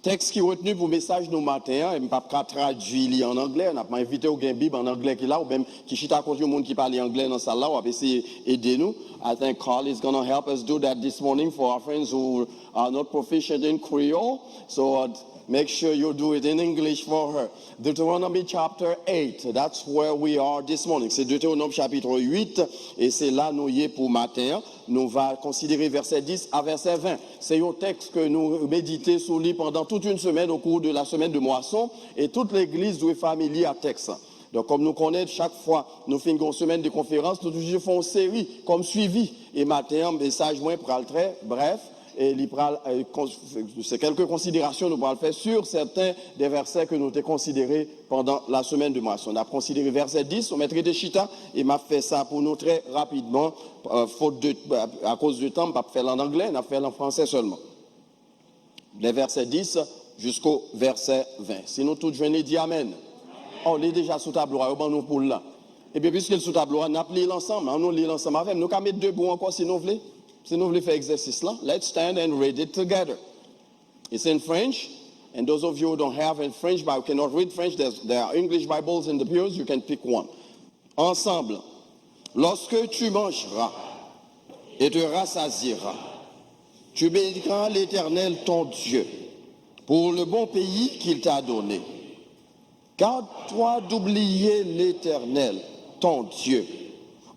texte qui est retenu pour le message nous matin, je ne peux pas traduire en anglais, on a pas invité au Bible en anglais qui là, ou même qui chita contre le monde qui parle anglais dans salle là, on va essayer d'aider nous. I think Carl is going to help us do that this morning for our friends who are not proficient in Creole. So make sure you do it in English for her. Deuteronomy chapter 8, that's where we are this morning. C'est Deutéronome chapitre 8, et c'est là nous y est pour matin. Nous va considérer verset 10 à verset 20. C'est un texte que nous méditons sur lui pendant toute une semaine au cours de la semaine de moisson, et toute l'église doit être familière à texte. Donc, comme nous connaissons, chaque fois, nous faisons une semaine de conférence, nous toujours faisons une série comme suivi. Et matin, message moins pral très bref. Et c'est quelques considérations nous allons faire sur certains des versets que nous avons considérés pendant la semaine de moisson. On a considéré verset 10, on mettrait des chita, et m'a fait ça pour nous très rapidement, à cause du temps, on ne peut pas faire en anglais, on a fait en français seulement. Les versets 10 jusqu'au verset 20. Si nous tous venons dire Amen. On est déjà sous tableau, on nous pour là. Et puis, puisque le sous tableau, on a plié l'ensemble, on lit l'ensemble avec. Nous, on mettre debout encore si nous voulons. Si nous voulons faire exercice là, let's stand and read it together. It's in French, and those of you who don't have in French, but cannot read French, there are English Bibles in the pews, you can pick one. Ensemble, lorsque tu mangeras et te rassasieras, tu béniras l'Éternel ton Dieu pour le bon pays qu'il t'a donné. Garde-toi d'oublier l'Éternel ton Dieu,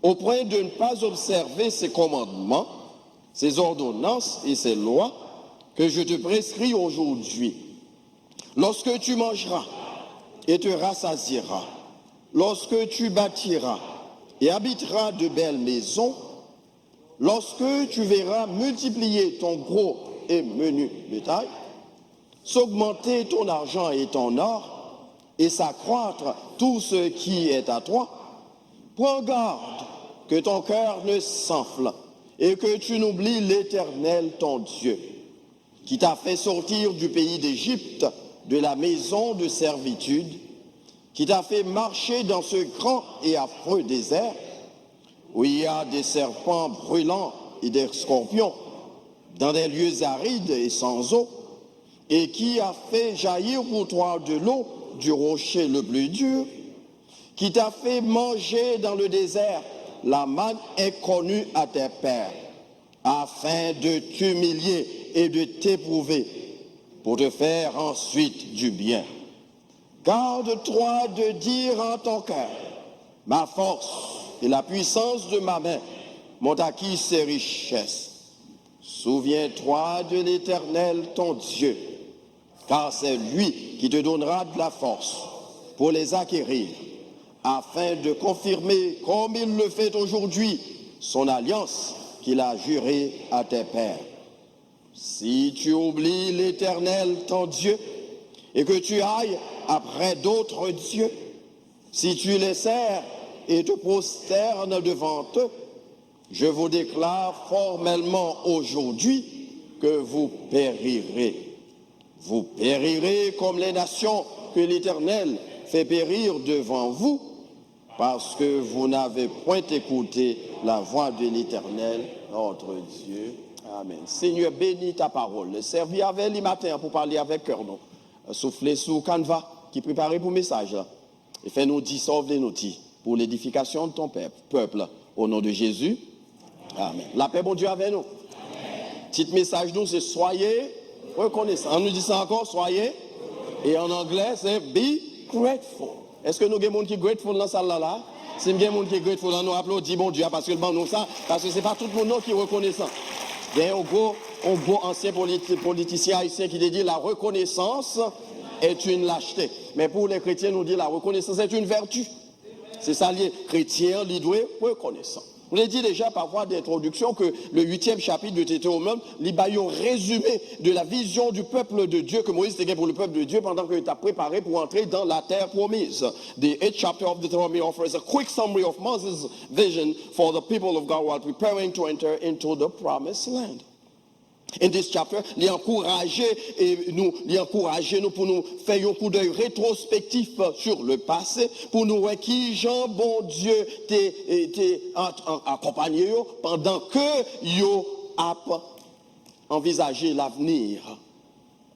au point de ne pas observer ses commandements, ses ordonnances et ses lois que je te prescris aujourd'hui. Lorsque tu mangeras et te rassasieras, lorsque tu bâtiras et habiteras de belles maisons, lorsque tu verras multiplier ton gros et menu bétail, s'augmenter ton argent et ton or, et s'accroître tout ce qui est à toi, prends garde que ton cœur ne s'enfle et que tu n'oublies l'Éternel ton Dieu, qui t'a fait sortir du pays d'Égypte, de la maison de servitude, qui t'a fait marcher dans ce grand et affreux désert, où il y a des serpents brûlants et des scorpions, dans des lieux arides et sans eau, et qui a fait jaillir pour toi de l'eau du rocher le plus dur, qui t'a fait manger dans le désert la manne inconnue à tes pères, afin de t'humilier et de t'éprouver, pour te faire ensuite du bien. Garde-toi de dire en ton cœur, ma force et la puissance de ma main m'ont acquis ces richesses. Souviens-toi de l'Éternel ton Dieu, car c'est lui qui te donnera de la force pour les acquérir, afin de confirmer, comme il le fait aujourd'hui, son alliance qu'il a jurée à tes pères. Si tu oublies l'Éternel, ton Dieu, et que tu ailles après d'autres dieux, si tu les sers et te prosternes devant eux, je vous déclare formellement aujourd'hui que vous périrez. Vous périrez comme les nations que l'Éternel fait périr devant vous, parce que vous n'avez point écouté la voix de l'Éternel, notre Dieu. Amen. Seigneur, bénis ta parole. Servis avec les matins pour parler avec cœur. Soufflez sous Canva qui prépare pour le message. Et fais-nous dissolver nos dits pour l'édification de ton peuple. Au nom de Jésus. Amen. La paix, bon Dieu, avec nous. Petit message, nous, c'est soyez reconnaissants. On nous dit ça encore, soyez. Et en anglais, c'est be grateful. Est-ce que nous avons des gens qui sont grateful dans la salle là? Si nous avons des gens qui sont grateful, on nous applaudit, bon Dieu, parce que nous ça, parce que ce n'est pas tout le monde qui est reconnaissant. Il y a un beau ancien politicien haïtien qui dit la reconnaissance est une lâcheté. Mais pour les chrétiens, nous dit la reconnaissance est une vertu. C'est ça, les chrétiens, ils doivent reconnaissant. On a dit déjà par voie d'introduction que le 8e chapitre de Deutéronome, il y a un résumé de la vision du peuple de Dieu que Moïse était pour le peuple de Dieu pendant qu'il était préparé pour entrer dans la terre promise. The 8th chapter of Deuteronomy offers a quick summary of Moses' vision for the people of God while preparing to enter into the promised land. In this chapter, il encourage nous pour nous faire un coup d'œil rétrospectif sur le passé, pour nous voir qui Jean bon Dieu t'est accompagné pendant que yo a envisagé l'avenir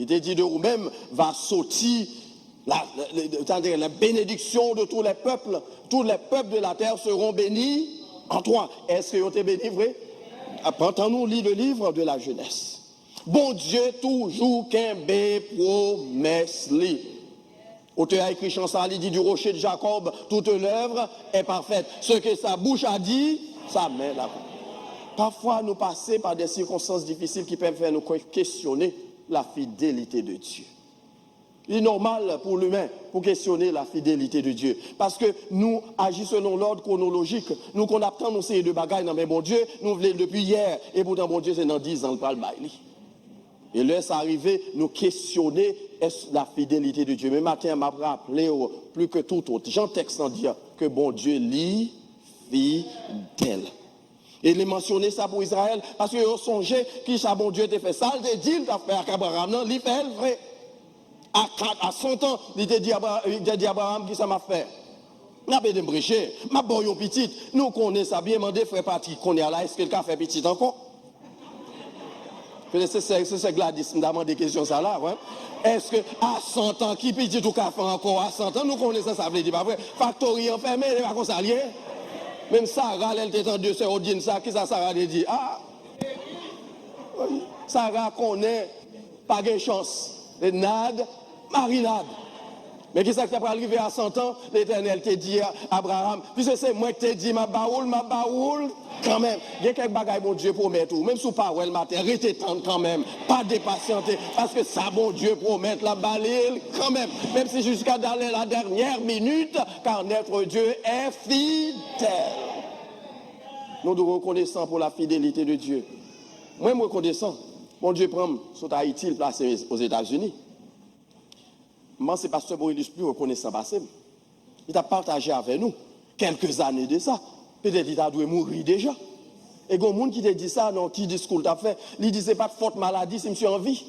Il te dit de vous-même va sortir la bénédiction de tous les peuples. Tous les peuples de la terre seront bénis en toi. Est-ce que vous êtes bénis, vrai? Entends-nous lire le livre de la jeunesse. Bon Dieu, toujours qu'un bé promesse li. Auteur a écrit chanson, il dit du rocher de Jacob, toute l'œuvre est parfaite. Ce que sa bouche a dit, sa main l'a fait. Parfois, nous passons par des circonstances difficiles qui peuvent faire nous questionner la fidélité de Dieu. Il est normal pour l'humain pour questionner la fidélité de Dieu. Parce que nous agissons selon l'ordre chronologique. Nous qu'on attend nous séries de bagailles dans mais bon Dieu, nous voulons depuis hier. Et pourtant, bon Dieu, c'est dans 10 ans, le parle bail. Et là, c'est arrivé, nous questionner la fidélité de Dieu. Mais matin, m'a rappelé plus que tout autre. Jean texte en dire que bon Dieu lit fidèle. Et il a mentionné ça pour Israël parce que songé qui ça bon Dieu t'a fait ça, il t'a dit, il t'a fait à Abraham, non, il fait vrai. À 100 ans, il t'a dit à Abraham qui ça m'a fait. N'a pas de brécher, ma boyon petite, nous connaissons ça bien, demandez frère Patrick qu'on est là, est-ce que le fait petit encore? C'est Gladys qui m'a demandé des questions ça là, ouais. Est-ce que à 100 ans, qui petit tout cas fait encore à 100 ans, nous connaissons ça veut dire pas vrai. Factory enfermé, il va comme ça lié. Même Sarah, elle était en Dieu, c'est Odine, ça, qui ça Sarah a dit? Ah! Sarah connaît, pas de chance. Les nades, marinade. Mais qui ça qui va arriver à 100 ans? L'Éternel t'a dit à Abraham, puisque c'est moi qui t'ai dit, ma baoule, quand même. Il y a quelques bagailles, bon Dieu promet tout. Même sous parole matin, restez tendre quand même. Pas dépatienter. Parce que ça, bon Dieu promet la balile quand même. Même si jusqu'à dans la dernière minute, car notre Dieu est fidèle. Nous devons reconnaissant pour la fidélité de Dieu. Moi, je me reconnaissant. Mon Dieu prend sur Haïti, le place aux États-Unis. Moi, c'est pasteur Boris plus reconnaissant passé. Il a partagé avec nous quelques années de ça. Peut-être qu'il a dû mourir déjà. Et il y a des gens qui te dit ça dans le petit discours qu'il a fait. Il dit c'est pas de faute maladie si je suis en vie.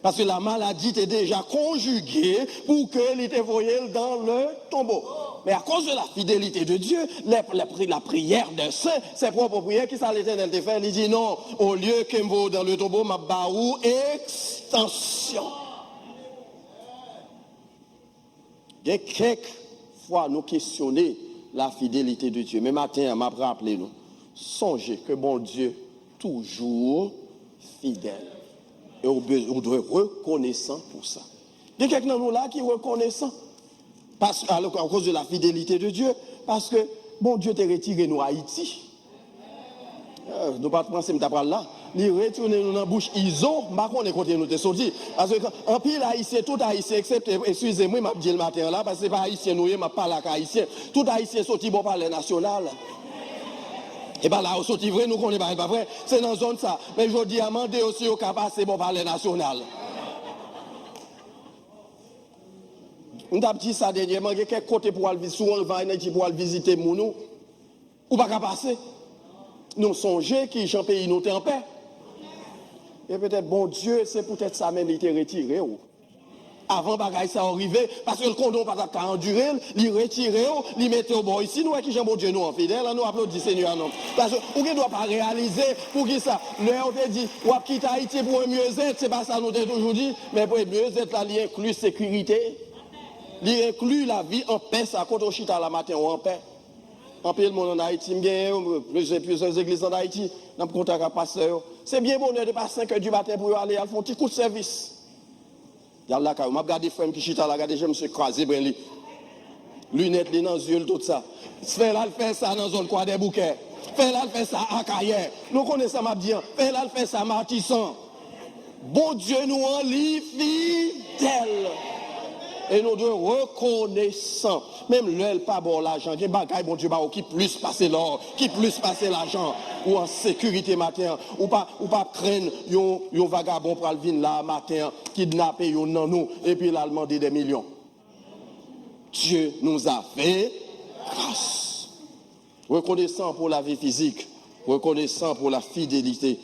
Parce que la maladie était déjà conjuguée pour qu'il était envoyé dans le tombeau. Mais à cause de la fidélité de Dieu, la prière des saints, ses propres prières, qui ça l'Éternel te fait? Il dit non, au lieu que je vais dans le tombeau, ma baou extension. Il y a quelques fois nous questionner la fidélité de Dieu. Mais matin, m'a rappelé nous. Songez que bon Dieu, toujours fidèle. Et on doit être reconnaissant pour ça. Il y a quelqu'un de nous là qui est reconnaissant. À cause de la fidélité de Dieu. Parce que bon Dieu t'a retiré nous à Haïti. Nous ne pas penser que là. Il retourne nous dans la bouche ISO, je ne sais pas nous te sorti. Parce que en pile haïtien, tout haïtien, excepté, excusez-moi, je dis le matin là, parce que ce n'est pas haïtien, nous, je ne parle pas haïtien. Tout haïtien sorti bon parler national. Et bien là, on sorti vrai, nous ne connaissons pas vrai. C'est dans la zone ça. Mais je dis à demander aussi au cas passer bon parler national. On t'a dit ça dernièrement, il y a quelques côtés pour aller visiter Mounou. Ou pas qu'à passer. Nous songeons que Jean pays nous en paix. Et peut-être, bon Dieu, c'est peut-être ça même, il était retiré. Avant bagaille ça arrivé, parce que le condom pas qu'à endurer, il retiré, il mettait au bord ici, nous qui Jean bon Dieu nous en fidèle, nous applaudissons Seigneur non. Parce que ne doit pas réaliser pour qui ça. Là on te dit, ou quitter Haïti pour un mieux-être, c'est pas ça nous t'ai toujours dit, mais pour un mieux-être là, il inclut sécurité, il inclut la vie en paix, ça quand on chita la matin ou en paix. En pile monde en Haïti, j'ai plusieurs églises en Haïti, dans le contact avec pasteur. C'est bien bonheur de passer 5 heures du matin pour aller faire un petit coup de service. Il y a là, je regarde des frères qui chita là, je me suis croisé, lunettes dans les yeux, tout ça. Fais là, fait ça dans zone quoi des bouquets. Fais là, fait ça à Carrière. Nous connaissons ma bien. Fais là, fait ça à Martissan. Bon Dieu nous en lit fidèle. Et nous devons reconnaissant. Même l'œil pas bon l'argent. Il y a des bagailles, bon Dieu, qui plus passer l'or, qui plus passer l'argent. Ou en sécurité matin. Ou pas craindre yon vagabond pour le venir là matin, kidnapper yon nan nous, et puis là demander des millions. Dieu nous a fait grâce. Reconnaissant pour la vie physique. Reconnaissant pour la fidélité.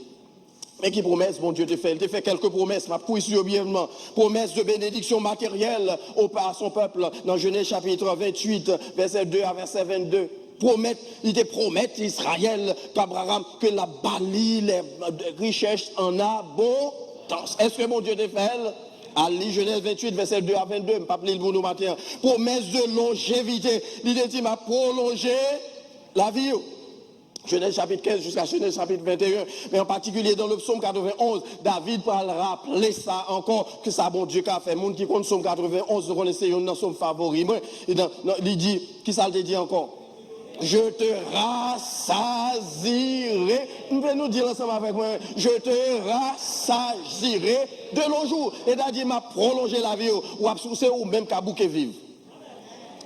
Mais qui promesse, bon Dieu te fait? Il te fait quelques promesses, ma pousse brièvement. Promesse de bénédiction matérielle à son peuple, dans Genèse chapitre 28, verset 2 à verset 22. Il te promet, Israël, qu'Abraham, que la balie, les richesses en abondance. importance. Est-ce que mon Dieu te fait? À lire Genèse 28, verset 2 à 22, je ne vais pas lire pour nous matin. Promesse de longévité. Il dit, m'a prolongé la vie. Genèse chapitre 15 jusqu'à Genèse chapitre 21, mais en particulier dans le psaume 91, David va rappeler ça encore, que ça bon Dieu qu'a fait. Moun qui compte psaume 91, nous connaissons dans son favori. Il dit, qui ça le dit encore? Je te rassasierai. Vous pouvez nous dire ensemble avec moi, je te rassasierai de nos jours. Et c'est-à-dire, m'a prolongé la vie, ou absourcé, ou même qu'à bouquet vivre.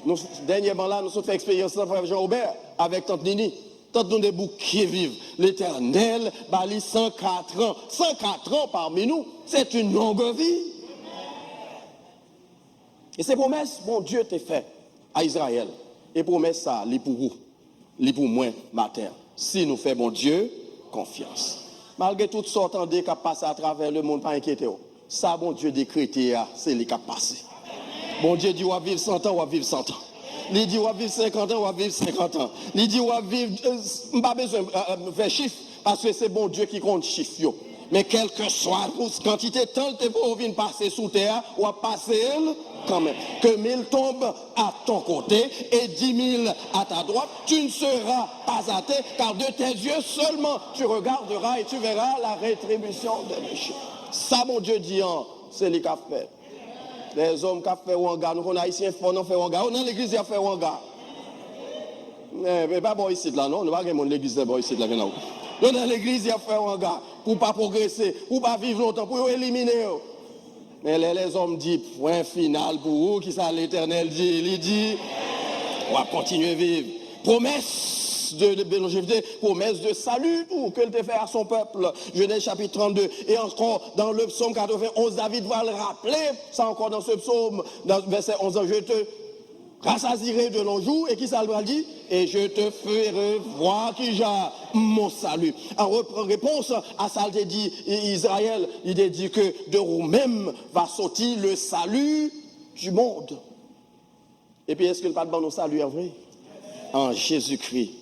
Nous, dernièrement là, nous avons fait expérience avec Jean-Aubert, avec Tante Nini. Tant nous des bouquets vivent. L'Éternel, bali 104 ans. 104 ans parmi nous, c'est une longue vie. Et ces promesses, bon Dieu t'a fait à Israël. Et promesses ça, les pour vous, les pour moi, ma terre. Si nous faisons, bon Dieu, confiance. Malgré toutes sortes de qui passent à travers le monde, pas inquiétez. Ça, bon Dieu décrété, c'est les qui passent. Bon Dieu dit, on va vivre 100 ans, on va vivre 100 ans. Il dit, on va vivre 50 ans, on va vivre 50 ans. Il dit, on va vivre, pas besoin de faire chiffre, parce que c'est bon Dieu qui compte chiffre. Mais quelle que soit la quantité de temps que vous venez passer sous terre, on va passer quand même. Que 1000 tombent à ton côté et 10 000 à ta droite, tu ne seras pas athée, car de tes yeux seulement tu regarderas et tu verras la rétribution des méchants. Ça, mon Dieu dit, c'est les qu'a fait. Les hommes qui ont fait Wanga, nous, on a ici un fond, on fait Wanga. On a l'église qui a fait Wanga. Mais pas bon ici, là, non? Nous n'avons pas l'église de bon ici, là, non? Nous, dans l'église qui a fait Wanga, pour ne pas progresser, pour ne pas vivre longtemps, pour éliminer. Mais les hommes disent, point final pour vous, qui ça l'Éternel dit? Il dit, on va continuer à vivre. Promesse de longévité, promesse de salut, tout, que te fait à son peuple. Genèse chapitre 32. Et encore, dans le psaume 91, David va le rappeler, ça encore dans ce psaume, dans verset 11, je te rassasierai de nos jours, et qui ça le dit? Et je te ferai voir qui j'ai mon salut. En réponse à ça, il dit Israël, il dit que de vous-même va sortir le salut du monde. Et puis, est-ce que le pas de nos salut en vrai? En Jésus-Christ.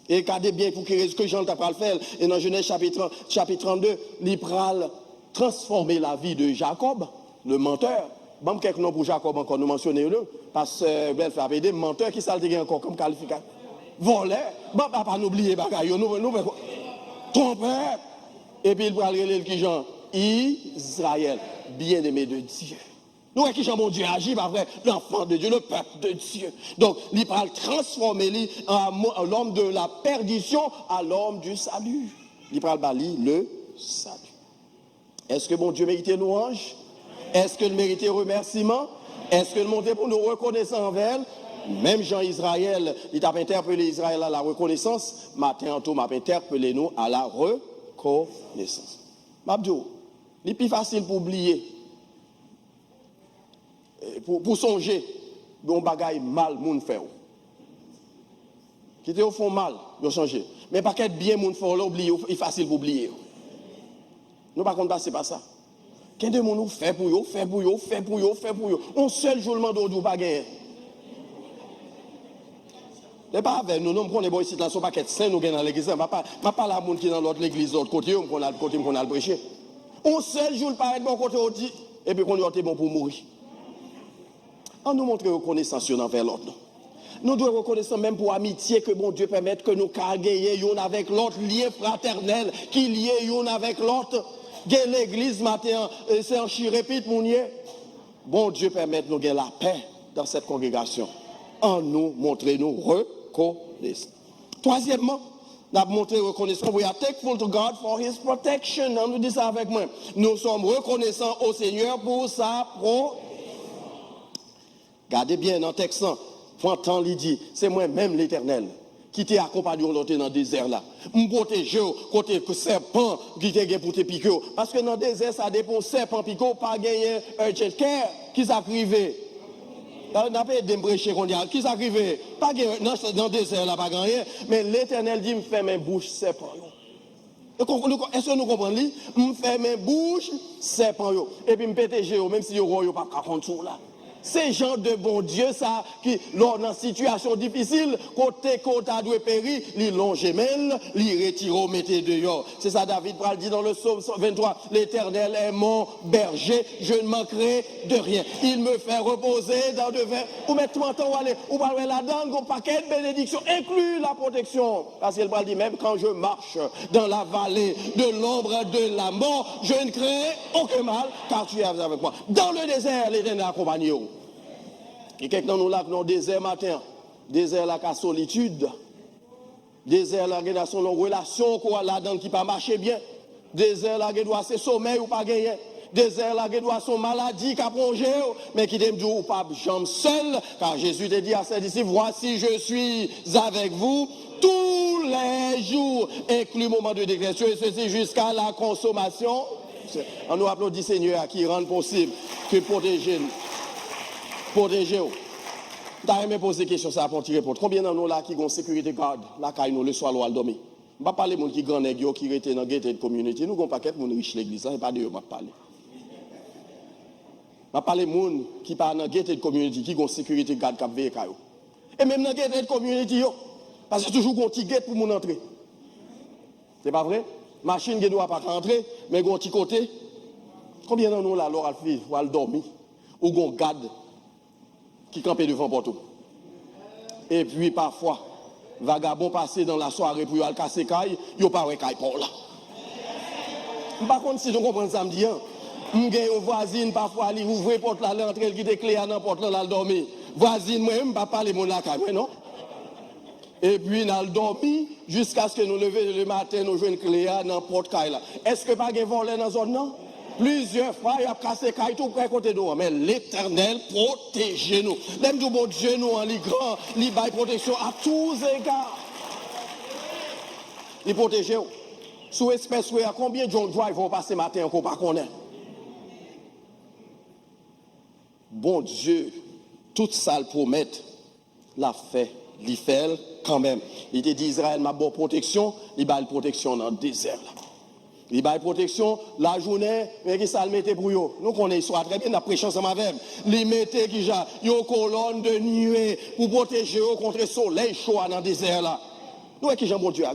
Et regardez bien pour que Jean t'a pas le faire. Et dans Genèse chapitre 32, il va transformer la vie de Jacob, le menteur. Bon, quelques noms pour Jacob encore, nous mentionnons-le. Parce que Belle fait aider, menteur qui s'altérait encore comme qualificatif. Voleur, bon, pas n'oublier bagaille, nous trompeur. Et puis il va le qui Jean, Israël, bien-aimé de Dieu. Nous, qui Jean, mon Dieu, agit, pas vrai, l'enfant de Dieu, le peuple de Dieu. Donc, il va transformer l'homme de la perdition à l'homme du salut. Il va bali le salut. Est-ce que mon Dieu méritait louange? Est-ce qu'il méritait remerciement? Est-ce qu'il montait pour nous reconnaître envers elle? Même Jean Israël, il a interpellé Israël à la reconnaissance. Matin, tout m'a interpellé nous à la reconnaissance. Mabdou, c'est plus facile pour oublier. Pour songer, bon bagaille mal, moun fait. Qui te font mal, ils ont changé. Mais pas qu'être bien, moun fait, l'oublier, il est facile pour oublier. Nous, par contre, passer par ça. Qu'est-ce que nous fait pour eux, fait pour eux, fait pour eux, fait pour eux. On seul jour le mandat ou pas gagner. n'est pas avec nous, nous prenons bon ici, là, son paquet saint, nous gagnons dans l'église. Je ne pas parler à monde qui est dans l'autre l'église, l'autre côté, on a le côté, on a le prêcher. On seul jour, paraît bon côté, on dit, et puis qu'on est bon pour mourir. On nous montre reconnaissance envers l'autre. Nous devons reconnaître même pour amitié que bon Dieu permette que nous carguions avec l'autre, lien fraternel, qui lié l'un avec l'autre. L'église matin, c'est un chirépite, mon yé. Bon Dieu permette nous gagner la paix dans cette congrégation. En nous montrer nous reconnaissance. Troisièmement, nous avons montré reconnaissance. We are thankful to God for His protection. On nous dit ça avec moi. Nous sommes reconnaissants au Seigneur pour sa protection. Regardez bien dans le texte. Quand il dit, c'est moi-même l'Éternel qui t'ai accompagné dans le désert là. Me protéger côté que serpent qui t'ai pour te piquer. Parce que dans le désert, ça dépend serpent piqué, pas gagner un jet care qui s'arrive. On n'a pas de prêcher qu'on dit, qui s'arrive. Pas gagner dans le désert là, pas gagner. Mais l'Éternel dit, me fait mes bouches serpent. Est-ce que nous comprenons? Me fait mes bouches serpent. Et puis me protéger, même si yo pas contre tout là. Ces gens de bon Dieu, ça, qui, lors d'une situation difficile, côté a dû périr, ils l'ont gemelle, ils retirent, mettez dehors. C'est ça, David Pral dit dans le psaume 23, l'Éternel est mon berger, je ne manquerai de rien. Il me fait reposer dans de verts. Ou mettez moi temps, ou parlez là-dedans, un paquet de bénédictions, inclut la protection. Parce qu'il dit, même quand je marche dans la vallée de l'ombre de la mort, je ne crains aucun mal, car tu es avec moi. Dans le désert, l'Éternel accompagne. Et quelqu'un nous là, dans le désert matin, désert là, la solitude, désert là, qui a son relation, quoi, là-dedans, qui pas marcher bien, désert là, qui doit se sommeil ou pas gagner, désert là, qui doit son maladie, qui a plongé, mais qui t'aime dire, ou pas, jambe seul, car Jésus t'a dit à ses disciples, voici, je suis avec vous tous les jours, inclus le moment de déclaration, et ceci jusqu'à la consommation. On nous applaudit Seigneur qui rend possible que protéger. Protégez-vous. T'as aimé poser question ça pour tirer pour. Combien d'entre nous là qui ont sécurité garde, là quand nous le soir ou al dormir. On va parler de gens qui grand nèg qui étaient dans gated community, nous avons paquet de riche l'église, ça pas de eux m'a parler. On parler de gens qui pas dans gated community qui ont sécurité garde qui veille caillou. Et même dans gated community yo, parce que toujours un petit gate pour mon entrer. C'est pas vrai? Machine qui doit pas rentrer, mais un petit côté. Combien d'entre nous là l'oral vivre ou al dormir ou gon garde qui campait devant Porto. Et puis parfois, vagabond passé dans la soirée pour y aller casser caille, il n'y a pas de caille pour là. Par contre, si je comprends ça, je me dis, je suis une voisine, parfois, elle ouvre la porte là, l'entrée, elle quitte clé à la porte là, elle dormir. Voisine, moi, je ne vais pas parler de mon caille, non? Et puis, nous avons dormi jusqu'à ce que nous levions le matin, nous jouons une clé à la porte caille là. Est-ce que pas de volé dans la zone, non? Plusieurs fois, il a cassé caille tout près côté de nous. Mais l'Éternel protège nous. Même du bon Dieu, nous, en grand, il baille protection à tous égards. Il protège nous. Sous espèce, à combien de gens vont passer matin qu'on ne connaît pas? Bon Dieu, tout ça le promet, l'a fait, il fait quand même. Il te dit Israël m'a bonne protection, il baille protection dans le désert. Il baille protection la journée, mais qui ça le mettait pour eux. Nous connaissons l'histoire très bien, nous prêchons ensemble avec. Il mettait qui j'ai une colonne de nuée pour protéger eux contre le soleil chaud dans le désert là. Nous qui j'ai bon Dieu à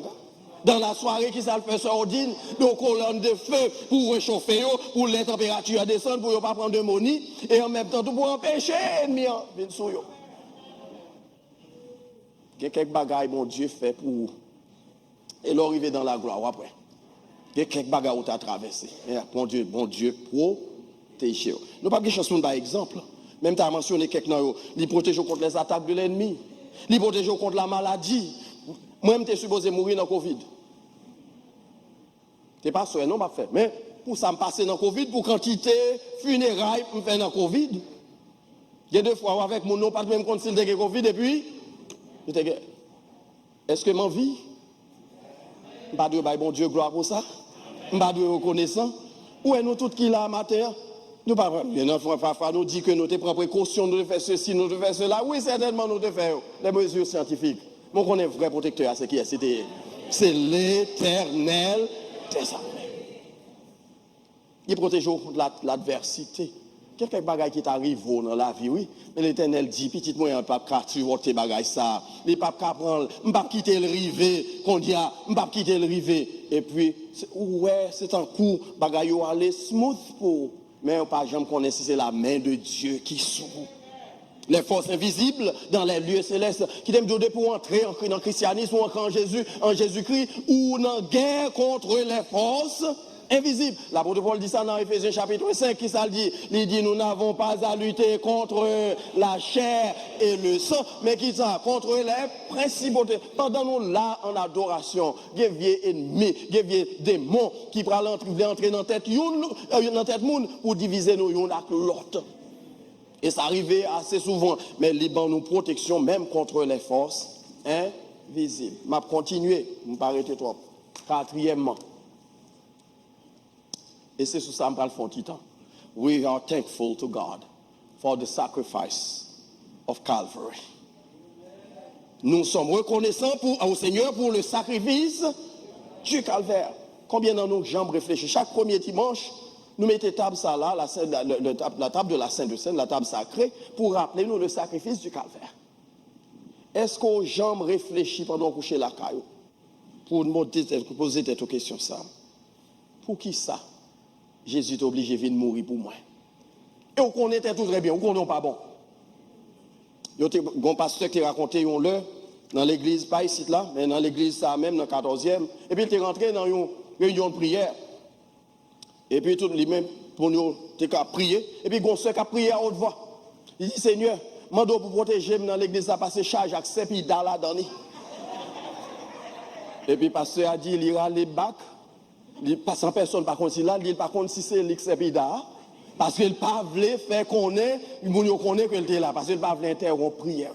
dans la soirée qui ça le fait sur ordine, une colonne de feu pour réchauffer eux, pour les températures descendre, pour ne pas prendre de monnaie, et en même temps tout pour empêcher l'ennemi de venir sur eux. Il y a quelques bagailles bon Dieu fait pour vous. Et l'arrivée dans la gloire après. Il y a quelques bagages où tu as traversé. Bon Dieu, protège. Nous pas de chance par exemple. Même tu as mentionné quelques-uns, il protège contre les attaques de l'ennemi. Il protège contre la maladie. Moi-même, tu es supposé mourir dans le Covid. Tu n'es pas sûr, non, pas fait. Mais pour ça, me passer dans le Covid, pour quantité funérailles, me faire dans le Covid. Il y a 2 fois avec mon nom, pas de même compte s'il y a Covid, et puis, est-ce que ma vie, je ne vais pas bon Dieu gloire pour ça? Je ne vais pas reconnaissant. Où est nous tous qui là matin? Nous pas parfois nous dit que nous devons prendre précaution, nous devons faire ceci, nous devons faire cela. Oui, certainement nous devons faire les mesures scientifiques. Mais on est vrai protecteur, c'est qui est? C'est l'Éternel des armées. Il protège contre l'adversité. Quelques bagages qui t'arrivent dans la vie, oui. Mais l'Éternel dit, petit moyen, pas tu vois tes bagages ça. Les papes prendre, pas quitter le rivet, qu'on dit, pas quitter le rivet. Et puis, ouais, c'est un coup, bagages aller smooth pour. Mais on pas jamais connaître si c'est la main de Dieu qui s'ouvre. Les forces invisibles dans les lieux célestes qui t'aiment donner pour entrer dans le christianisme ou en Jésus-Christ ou dans la guerre contre les forces invisibles. L'apôtre Paul dit ça dans Éphésiens chapitre 5, qui ça dit? Il dit nous n'avons pas à lutter contre la chair et le sang, mais qui ça? Contre les principautés. Pendant nous là en adoration, il y a vieux ennemis, il y a vieux démons qui prennent entrer dans la tête monde pour diviser nous l'un avec l'autre. Et ça arrivait assez souvent, mais le Liban nous protection même contre les forces invisibles. Je vais continuer, je ne vais pas arrêter trop. 4e. Et c'est sur ça que je vais faire un petit temps. We are thankful to God for the sacrifice of Calvary. Nous sommes reconnaissants au Seigneur pour le sacrifice du calvaire. Combien d'entre nous, j'aime réfléchir chaque premier dimanche, nous mettons table ça là, la table de la Sainte de Seine, la table sacrée, pour rappeler nous le sacrifice du calvaire. Est-ce qu'aux gens réfléchissent pendant coucher la caillou pour nous poser cette question ça? Pour qui ça? Jésus est obligé de venir mourir pour moi. Et on connaît tout très bien, on connaît pas bon. Il y a un pasteur qui racontait un l'heure dans l'église, pas ici là, mais dans l'église ça même, dans le 14e. Et puis il est rentré dans une réunion de prière. Et puis tout lui-même, pour nous, il a prié. Et puis il y a un qui a prié à haute voix. Il dit, Seigneur, mando pour protéger dans l'église, ça passe charge avec 7 puis là dans. Et puis le pasteur a dit, il ira les bacs. Il passe en personne par contre, là, il par contre si c'est l'Ixepida. Parce qu'il ne pas voulu faire connaître, il connaît qu'il était là, parce qu'il ne pas voulu interrompre prière.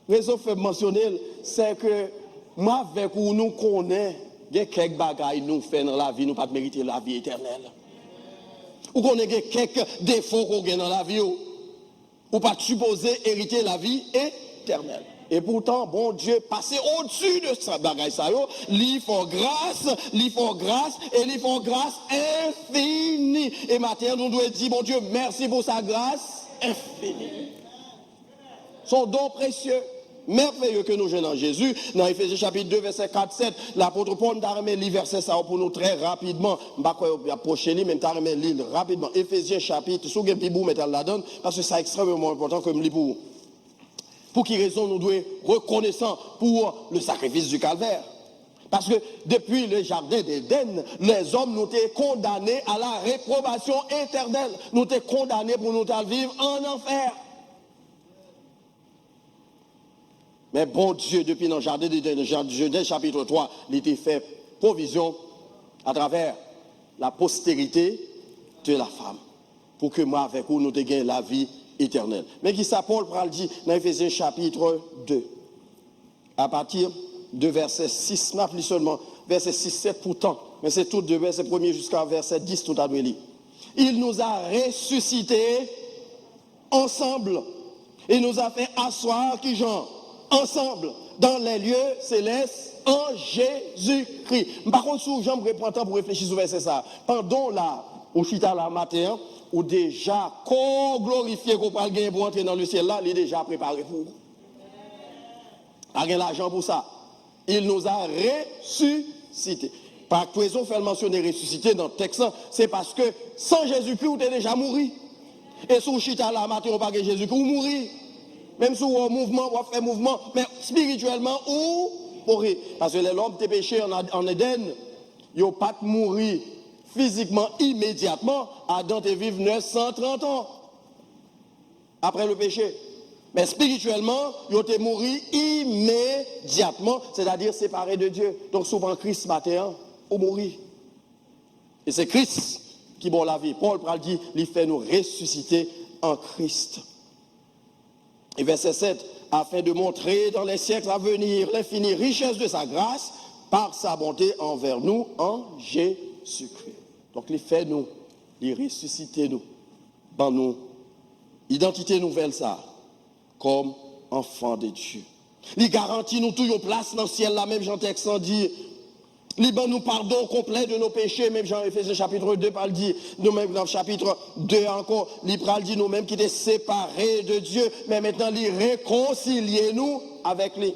Raison fait mentionner, c'est que moi, avec où nous connaissons, il y a quelques bagailles nous faisons dans la vie, nous pas mériter la vie éternelle. Ou qu'on a quelques défauts qu'on a dans la vie, ou pas supposer hériter la vie éternelle. Et pourtant, bon Dieu, passer au-dessus de ça, bagaille ça, il faut grâce, et il faut grâce infinie. Et maintenant, nous devons dire, bon Dieu, merci pour sa grâce infinie. Son don précieux, merveilleux que nous jouons en Jésus. Dans Éphésiens chapitre 2, verset 4-7, l'apôtre Paul t'a remis le verset ça pour nous très rapidement. Je ne vais pas approcher lui, mais t'a remis l'île rapidement. Éphésiens chapitre, si vous avez un mettez la donne, parce que c'est extrêmement important comme livre pour vous. Pour quelle raison nous devons être reconnaissants pour le sacrifice du calvaire? Parce que depuis le jardin d'Éden, les hommes nous étaient condamnés à la réprobation éternelle. Nous étaient condamnés pour nous vivre en enfer. Mais bon Dieu, depuis le jardin d'Éden, Genèse chapitre 3, il était fait provision à travers la postérité de la femme. Pour que moi, avec vous, nous ayons la vie éternel. Mais qui ça, Paul pral dit dans Éphésiens chapitre 2, à partir de verset 6, n'a plus seulement verset 6, 7 pourtant, mais c'est tout de verset 1er jusqu'à verset 10 tout à l'heure. Il nous a ressuscités ensemble. Il nous a fait asseoir qui genre ensemble dans les lieux célestes en Jésus-Christ. Par contre, si j'aimerais prendre temps pour réfléchir sur verset ça, pendant là, au chita la matin, ou déjà qu'on glorifie qu'on parle gagner pour entrer dans le ciel là, il est déjà préparé pour. Pas l'argent pour ça. Il nous a ressuscités. Par raison fait mentionner ressuscité dans le texte, c'est parce que sans Jésus-Christ, vous êtes déjà mort. Et si vous chita la matin, vous pas Jésus-Christ, vous mourir. Même si vous avez mouvement, vous fait mouvement, mais spirituellement, vous mourrez. Parce que l'homme qui péché en Éden, il n'a pas mourir physiquement immédiatement. Adam te vive 930 ans après le péché. Mais spirituellement, il est mort immédiatement, c'est-à-dire séparé de Dieu. Donc souvent Christ matin, ou mourir. Et c'est Christ qui bon la vie. Paul dit, il fait nous ressusciter en Christ. Et verset 7, afin de montrer dans les siècles à venir l'infinie richesse de sa grâce par sa bonté envers nous en Jésus-Christ. Donc il fait nous, il ressuscite nous, dans nous, identité nouvelle ça, comme enfants de Dieu. Il garantit nous toujours place dans le ciel là, même Jean texte dit. Il nous pardon complet de nos péchés, même Jean Éphésiens chapitre 2 parle dit, nous-mêmes dans le chapitre 2 encore, il dit nous-mêmes qui étaient séparés de Dieu, mais maintenant il réconcilie nous avec lui.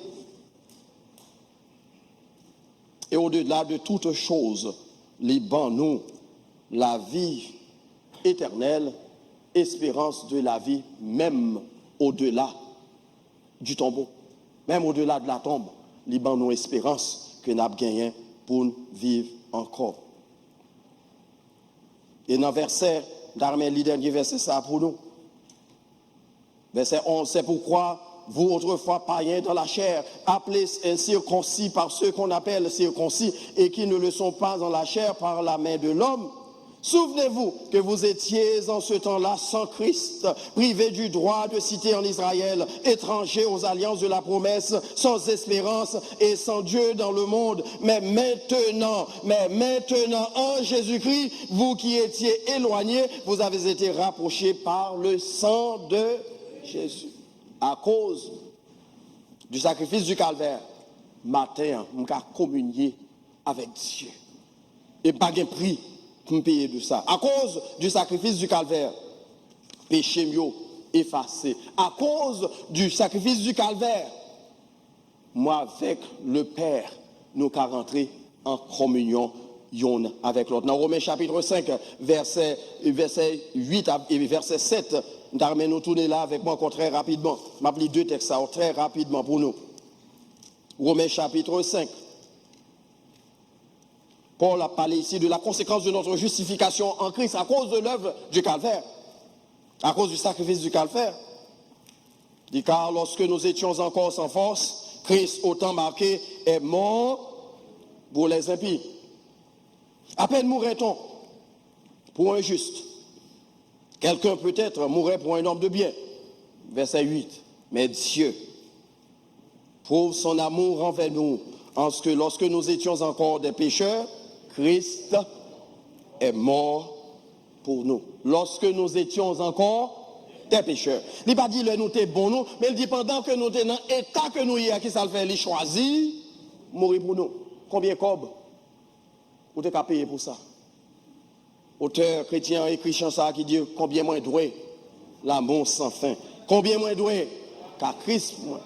Et au-delà de toutes choses, il nous la vie éternelle, espérance de la vie, même au-delà du tombeau, même au-delà de la tombe, il nous espérance que nous avons gagné pour vivre encore. Et dans le verset, le dernier verset, ça pour nous. Verset 11, c'est pourquoi vous autrefois païens dans la chair, appelés circoncis par ceux qu'on appelle circoncis et qui ne le sont pas dans la chair par la main de l'homme. Souvenez-vous que vous étiez en ce temps-là sans Christ, privés du droit de cité en Israël, étrangers aux alliances de la promesse, sans espérance et sans Dieu dans le monde. Mais maintenant, en Jésus-Christ, vous qui étiez éloignés, vous avez été rapprochés par le sang de Jésus. À cause du sacrifice du calvaire, matin, on a communié avec Dieu. Et pas de prix. pour payer de ça. À cause du sacrifice du calvaire, péché mieux effacé. À cause du sacrifice du calvaire, moi avec le Père, nous qu'à rentrer en communion yon avec l'autre. Dans Romains chapitre 5, verset 8 et verset 7, nous tourner là avec moi encore très rapidement. Je m'applique deux textes très rapidement pour nous. Romains chapitre 5. Paul a parlé ici de la conséquence de notre justification en Christ à cause de l'œuvre du calvaire, à cause du sacrifice du calvaire. Il dit car lorsque nous étions encore sans force, Christ, au temps marqué, est mort pour les impies. À peine mourrait-on pour un juste. Quelqu'un peut-être mourrait pour un homme de bien. Verset 8. Mais Dieu prouve son amour envers nous en ce que lorsque nous étions encore des pécheurs, Christ est mort pour nous. Lorsque nous étions encore des pécheurs. Il n'a pas dit que nous étions bons, nous, mais il dit pendant que nous étions dans l'état que nous y a, qui ça le fait, il choisit mourir pour nous. Combien de cob vous avez payé pour ça? Auteur chrétien écrit chanson qui dit combien moins doué l'amour sans fin. Combien moins doué car Christ moi.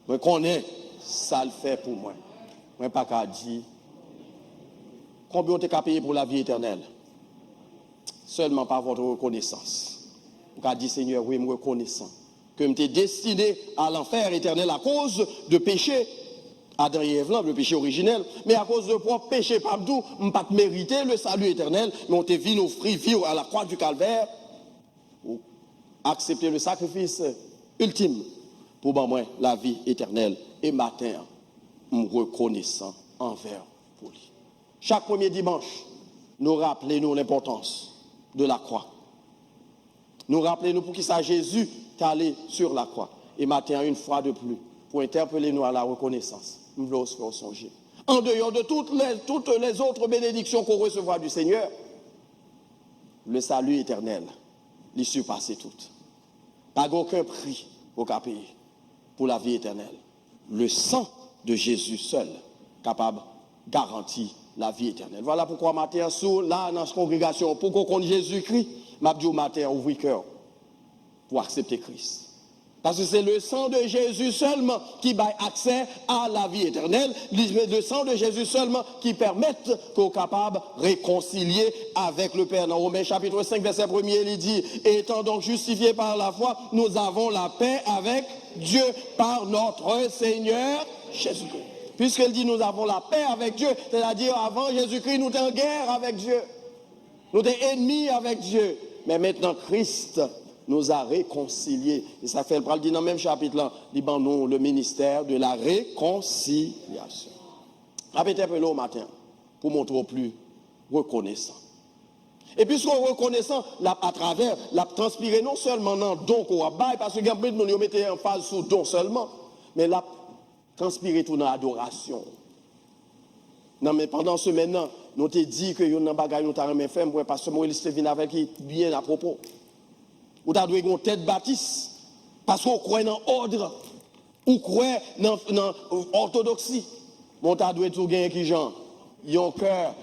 Moi connais ça le fait pour moi. Moi pas qu'à dire combien vous avez payé pour la vie éternelle. Seulement par votre reconnaissance. Vous avez dit Seigneur oui, me reconnaissant que je suis destiné à l'enfer éternel à cause de péché. Adam et Ève, le péché originel, mais à cause de propre péché, pas tout, on ne pas mériter le salut éternel, mais on te vient offrir vivre à la croix du calvaire, pour accepter le sacrifice ultime pour moi la vie éternelle. Et matin, me reconnaissant envers pour lui. Chaque premier dimanche, nous rappelons l'importance de la croix. Nous rappelons pour qui ça Jésus est allé sur la croix. Et matin, une fois de plus, pour interpeller nous à la reconnaissance. Nous voulons se faire songer. En dehors de toutes les autres bénédictions qu'on recevra du Seigneur, le salut éternel, il surpasse toutes. Pas aucun prix au cas payer pour la vie éternelle. Le sang de Jésus seul capable de garantir la vie éternelle. Voilà pourquoi matin, là, dans cette congrégation, pour qu'on connaisse Jésus-Christ, m'a dit au matin, ouvrir cœur pour accepter Christ. Parce que c'est le sang de Jésus seulement qui donne accès à la vie éternelle. Le sang de Jésus seulement qui permet qu'on soit capable de réconcilier avec le Père. Dans Romains chapitre 5, verset 1, il dit « Étant donc justifiés par la foi, nous avons la paix avec Dieu par notre Seigneur Jésus-Christ. » Puisqu'il dit « Nous avons la paix avec Dieu », c'est-à-dire avant Jésus-Christ, nous étions en guerre avec Dieu. Nous étions ennemis avec Dieu. Mais maintenant, Christ nous a réconciliés. Et ça fait, le dit dans le même chapitre là, dit ben nous, le ministère de la réconciliation. Appelez-le au matin pour montrer plus reconnaissant. Et puisqu'on est reconnaissant, à travers, la transpirer non seulement dans le don qu'on a bail, parce que nous mettons en phase sous don seulement, mais la transpirer tout dans l'adoration. Non, mais pendant ce maintenant, nous te dit que nous avons bagay nous avons fait, parce que Moïse venu avec bien à propos. Ou tu as dû une tête bâtisse, parce qu'on croit dans l'ordre, ou croit dans l'orthodoxie. Mon tu as dû tout gagner qui gens, ils ont un cœur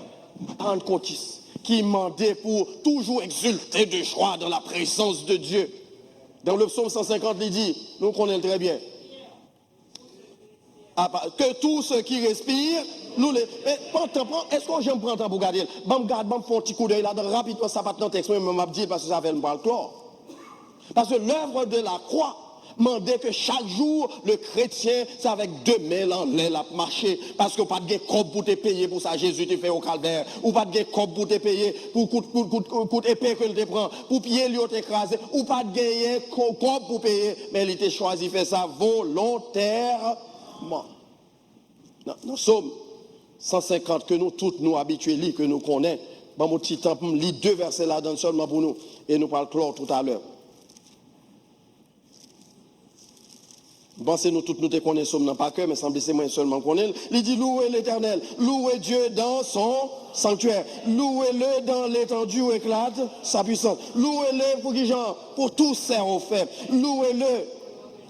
pentecôtiste, qui demandait pour toujours exulter de joie dans la présence de Dieu. Dans le psaume 150, il dit, nous connaissons très bien, que tous ceux qui respirent, nous les. Est-ce que j'aime prendre temps pour garder? Bam garde, bam font un petit coup d'œil là, rapidement, ça va dans le texte, mais je m'a dit parce que ça avait le bras chlore. Parce que l'œuvre de la croix demandait que chaque jour, le chrétien, c'est avec 2 mains en l'air à marcher. Parce que pas de cob pour te payer pour ça, Jésus te fait au calvaire. Ou pas de cob pour te payer pour coup épée que te prend, pour pied lui t'écraser. Ou pas de gagner cob pour payer. Mais il t'a choisi de faire ça volontairement. Nous sommes 150 que nous tous nous habitués, que nous connaissons. Bon, mon petit temps, lis 2 versets là-dedans seulement pour nous. Et nous parlons chlore tout à l'heure. Pensez nous tous nous te connaissons dans pas cœur, mais semble c'est moi seulement connaître. Il dit louez l'Éternel, louez Dieu dans son sanctuaire, louez-le dans l'étendue où éclate sa puissance, louez-le pour qui genre, pour tous ses refaits, louez-le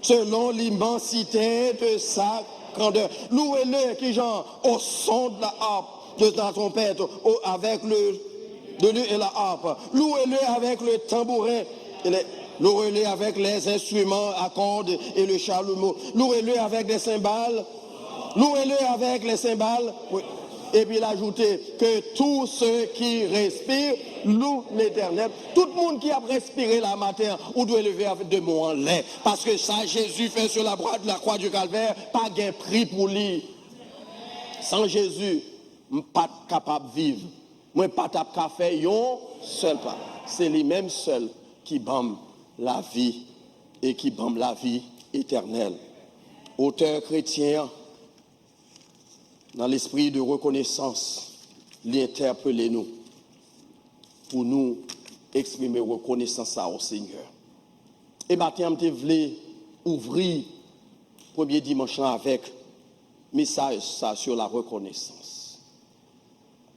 selon l'immensité de sa grandeur, louez-le qui genre au son de la harpe, de la trompette, avec de lui et la harpe. Louez-le avec le tambourin. Louez-le avec les instruments à cordes et le chalumeau. Louez-le avec des cymbales. Louez-le avec les cymbales. Oui. Et puis il a ajouté que tous ceux qui respirent louent l'Éternel. Tout le monde qui a respiré la matin, ou doit lever avec deux mots en l'air. Parce que ça, Jésus fait sur la croix du calvaire, pas gain prix pour lui. Sans Jésus, je ne suis pas capable de vivre. Je ne suis pas capable de faire un seul pas. C'est lui-même seul qui bâme la vie et qui bâme la vie éternelle. Auteur chrétien, dans l'esprit de reconnaissance, l'interpellez-nous pour nous exprimer reconnaissance au Seigneur. Et maintenant, je voulais ouvrir le premier dimanche avec un message sur la reconnaissance.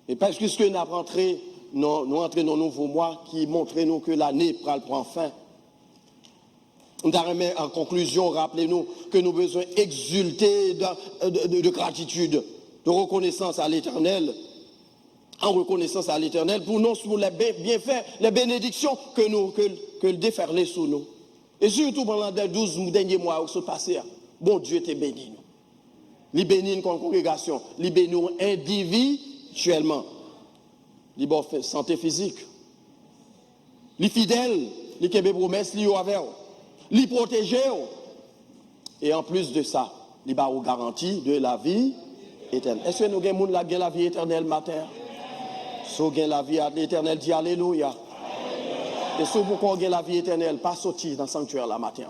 Et parce que ce que nous avons rentré, nous entrons dans un nouveau mois qui montre nous que l'année prend fin. Nous avons en conclusion, rappelez-nous que nous avons besoin d'exulter de gratitude, de reconnaissance à l'Éternel, en reconnaissance à l'Éternel pour nous, pour les bienfaits, les bénédictions que le déferler sur nous. Et surtout pendant les 12 derniers mois qui sont passés, bon Dieu t'est béni. Il bénit une congrégation, il bénit individuellement, il bonne santé physique, il fidèle, il a des promesses, il protège. Et en plus de ça, il a une garantie de la vie éternelle. Est-ce que nous avons la vie éternelle matin? Si vous avez la vie éternelle, dis Alléluia. Et si vous avez la vie éternelle, pas sortir dans le sanctuaire la matin,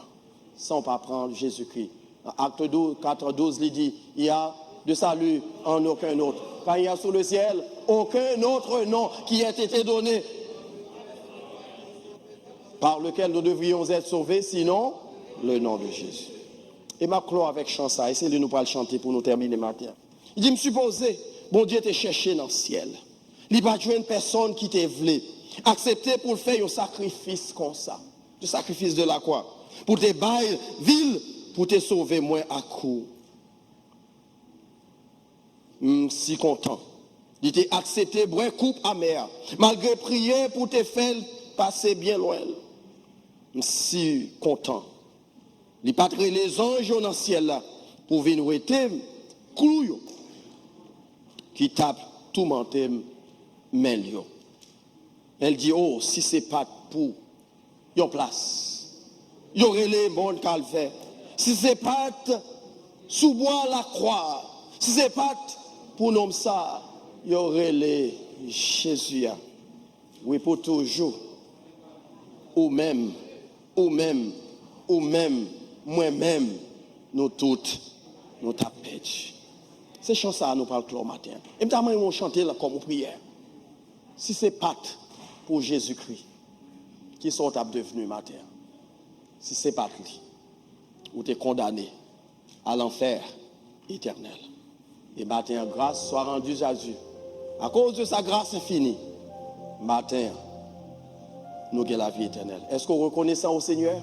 sans pas prendre Jésus-Christ. Acte 12, 4, 12, il dit, il y a de salut en aucun autre. Car il y a sous le ciel aucun autre nom qui ait été donné par lequel nous devrions être sauvés, sinon le nom de Jésus. Et ma clôt avec chant ça, essayez de nous pas le chanter pour nous terminer matin. Il dit, me supposer, bon Dieu t'a cherché dans le ciel. Il n'y a pas une personne qui t'a voulu accepter pour faire un sacrifice comme ça. Le sacrifice de la croix. Pour te bailler ville, pour te sauver moins à coup. Si content. Il t'a accepté boire coupe amère. Malgré prier pour te faire passer bien loin. Si content. Il pas les anges dans le ciel là pour venir être clouyo qui tape tout menté melio. Elle dit oh si c'est pas pour yon place. Y aurait les monde qu'elle fait. Si c'est pas sous bois la croix, si c'est pas pour nous ça, y aurait les Jésus. Oui pour toujours. Ou même moi-même, nous toutes, nous tapons. C'est chant ça nous parle le matin. Et maintenant, ils vont chanter là comme prière. Si c'est pas pour Jésus-Christ, qui sont devenus matin, si c'est pas lui, ou tu es condamné à l'enfer éternel. Et matin, grâce soit rendue à Dieu. À cause de sa grâce infinie, matin, nous avons la vie éternelle. Est-ce qu'on reconnaît ça au Seigneur?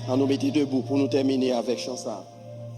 On nous mettait debout pour nous terminer avec chanson.